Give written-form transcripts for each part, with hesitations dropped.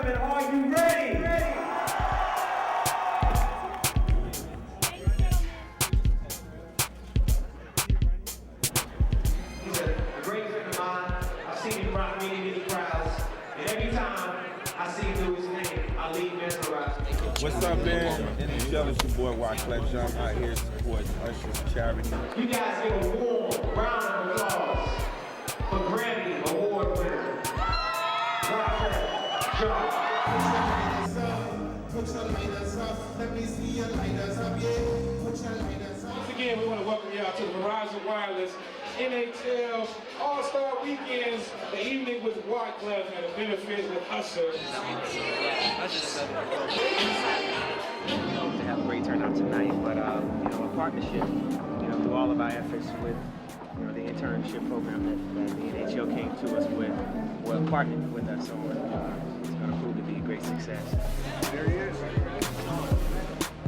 gentlemen, are you ready? He's a great friend of mine. I've seen him rock many crowds. And every time I see him do his thing, I leave mesmerized. What's up, man? NHL, it's your boy Wyclef Jean out here to support Usher's charity. You guys give a warm round of applause for Grammy Award winner, Wyclef Jean. Once again, we want to welcome y'all to the Verizon Wireless NHL All-Star Weekends, the evening with Wyclef and a benefit with Usher. To have a great turnout tonight, but a partnership, through all of our efforts with, the internship program that the NHL came to us with, partnered with us on. It's going to prove to be a great success. There he is.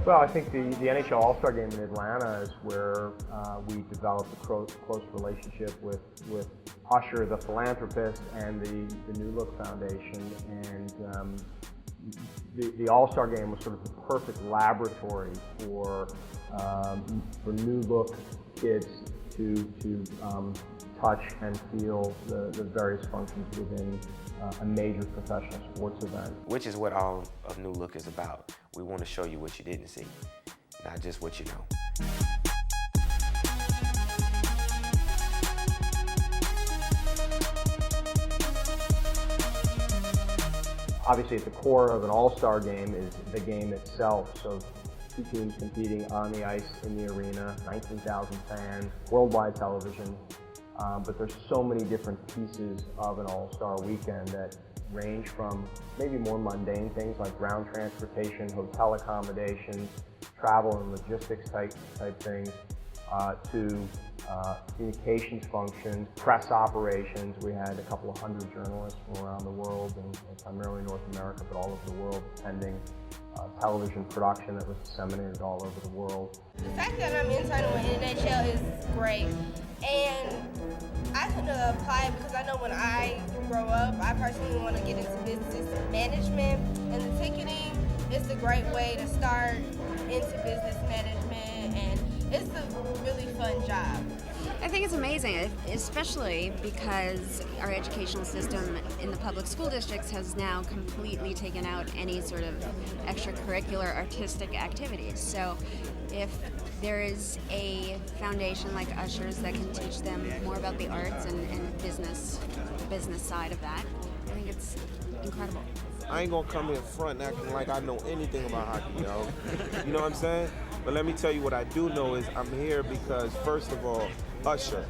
Well, I think the NHL All-Star Game in Atlanta is where we developed a close relationship with Usher, the philanthropist, and the New Look Foundation. And the All-Star Game was sort of the perfect laboratory for New Look kids to touch and feel the various functions within a major professional sports event. Which is what all of New Look is about. We want to show you what you didn't see, not just what you know. Obviously, at the core of an all-star game is the game itself. So 2 teams competing on the ice in the arena, 19,000 fans, worldwide television. But there's so many different pieces of an all-star weekend that range from maybe more mundane things like ground transportation, hotel accommodations, travel and logistics type things, to communications functions, press operations. We had a couple of hundred journalists from around the world, and primarily North America, but all over the world, attending television production that was disseminated all over the world. The fact that I'm interning with NHL is great, and I couldn't apply it because I know when I grow up, I personally want to get into business management, and the ticketing is a great way to start into business management, and it's a really fun job. I think it's amazing, especially because our educational system in the public school districts has now completely taken out any sort of extracurricular artistic activities. So if there is a foundation like Usher's that can teach them more about the arts and business, the business side of that, I think it's incredible. I ain't gonna come in front acting like I know anything about hockey, yo. You know what I'm saying? But let me tell you what I do know is I'm here because, first of all, Usher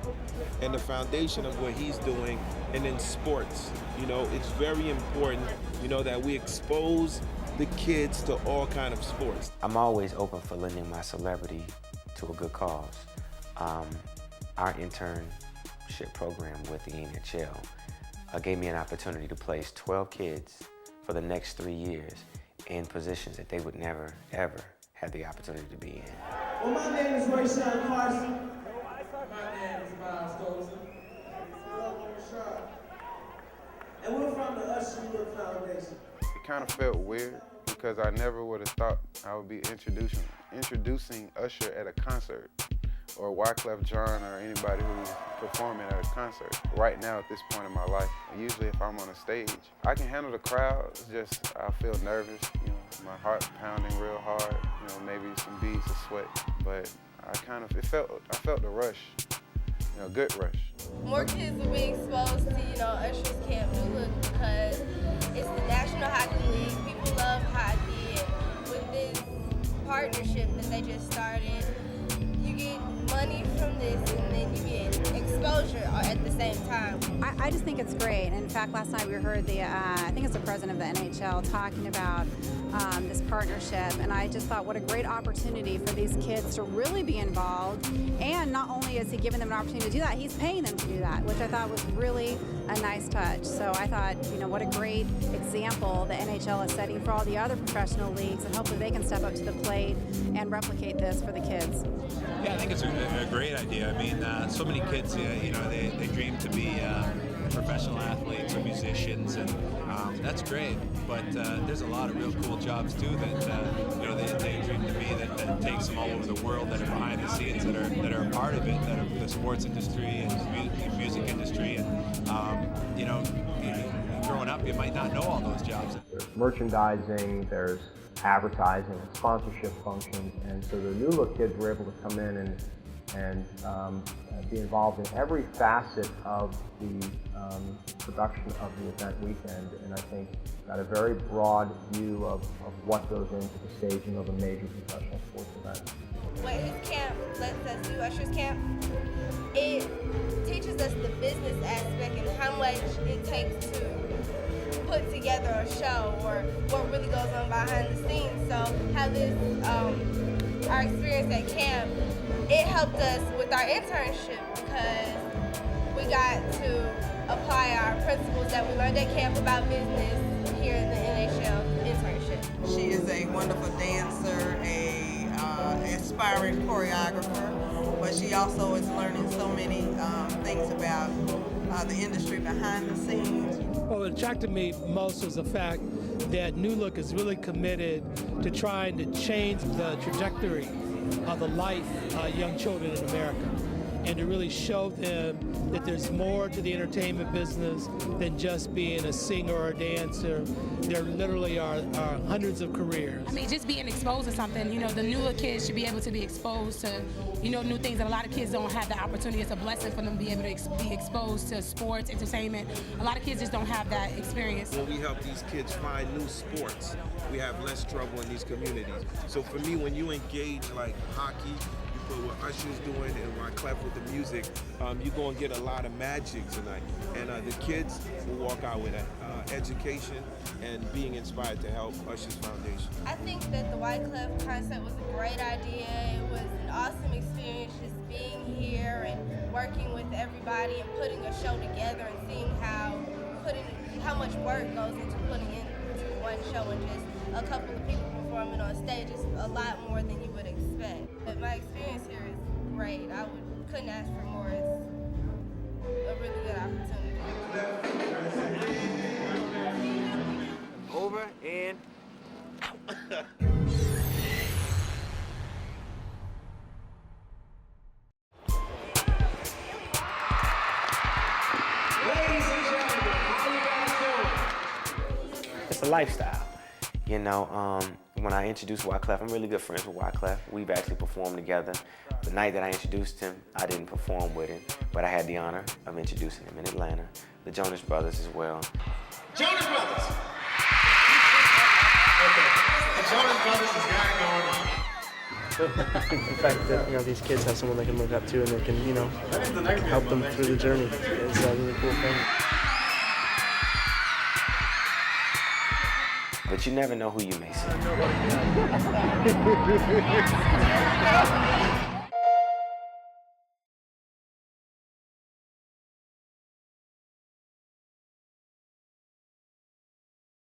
and the foundation of what he's doing, and in sports, it's very important, that we expose the kids to all kind of sports. I'm always open for lending my celebrity to a good cause. Our internship program with the NHL gave me an opportunity to place 12 kids for the next 3 years in positions that they would never, ever have the opportunity to be in. Well, my name is Rayshawn Carson. My name is Miles Golden. And we're from the Usher Look Foundation. It kind of felt weird because I never would have thought I would be introducing Usher at a concert, or Wyclef Jean, or anybody who's performing at a concert right now at this point in my life. Usually if I'm on a stage, I can handle the crowd, it's just I feel nervous, my heart pounding real hard, maybe some beads of sweat, but I felt the rush, good rush. More kids will be exposed to, Usher's Camp New Look because it's the National Hockey League. People love hockey, and with this partnership that they just started, you get money from this, and then you get exposure at the same time. I just think it's great. In fact, last night we heard I think it's the president of the NHL talking about this partnership, and I just thought what a great opportunity for these kids to really be involved. And not only is he giving them an opportunity to do that, he's paying them to do that, which I thought was really a nice touch. So I thought, what a great example the NHL is setting for all the other professional leagues, and hopefully they can step up to the plate and replicate this for the kids. Yeah, I think it's a great idea. I mean, so many kids, they dream to be professional athletes or musicians, and that's great. But there's a lot of real cool jobs too that you know they dream to be that takes them all over the world, that are behind the scenes, that are a part of it, that are the sports industry and the music industry, and you know, growing up you might not know all those jobs. There's merchandising, there's advertising and sponsorship functions, and so the New Look kids were able to come in and be involved in every facet of the production of the event weekend, and I think got a very broad view of what goes into the staging of a major professional sports event. What his camp lets us do, Usher's camp, it teaches us the business aspect and how much it takes to put together a show, or what really goes on behind the scenes. So how this, our experience at camp, it helped us with our internship because we got to apply our principles that we learned at camp about business here in the NHL internship. She is a wonderful dancer, aspiring choreographer, but she also is learning so many things about the industry behind the scenes. Well, what attracted me most was the fact that New Look is really committed to trying to change the trajectory of the life of young children in America, and to really show them that there's more to the entertainment business than just being a singer or a dancer. There literally are hundreds of careers. I mean, just being exposed to something, you know, the New Look kids should be able to be exposed to, you know, new things that a lot of kids don't have the opportunity. It's a blessing for them to be able to be exposed to sports, entertainment. A lot of kids just don't have that experience. When we help these kids find new sports, we have less trouble in these communities. So for me, when you engage like hockey, what Usher's doing and Wyclef with the music, you're going to get a lot of magic tonight. And the kids will walk out with education and being inspired to help Usher's Foundation. I think that the Wyclef concert was a great idea. It was an awesome experience just being here and working with everybody and putting a show together and seeing how much work goes into putting into one show, and just a couple of people performing on stage is a lot more than you would expect. But my experience here is great. I couldn't ask for more. It's a really good opportunity. Over and out. It's a lifestyle. You know, when I introduced Wyclef, I'm really good friends with Wyclef. We've actually performed together. The night that I introduced him, I didn't perform with him, but I had the honor of introducing him in Atlanta. The Jonas Brothers as well. Jonas Brothers! The Jonas Brothers has got it going on. The fact that, you know, these kids have someone they can look up to and they can, you know, help them through the journey is a really cool thing. But you never know who you may see.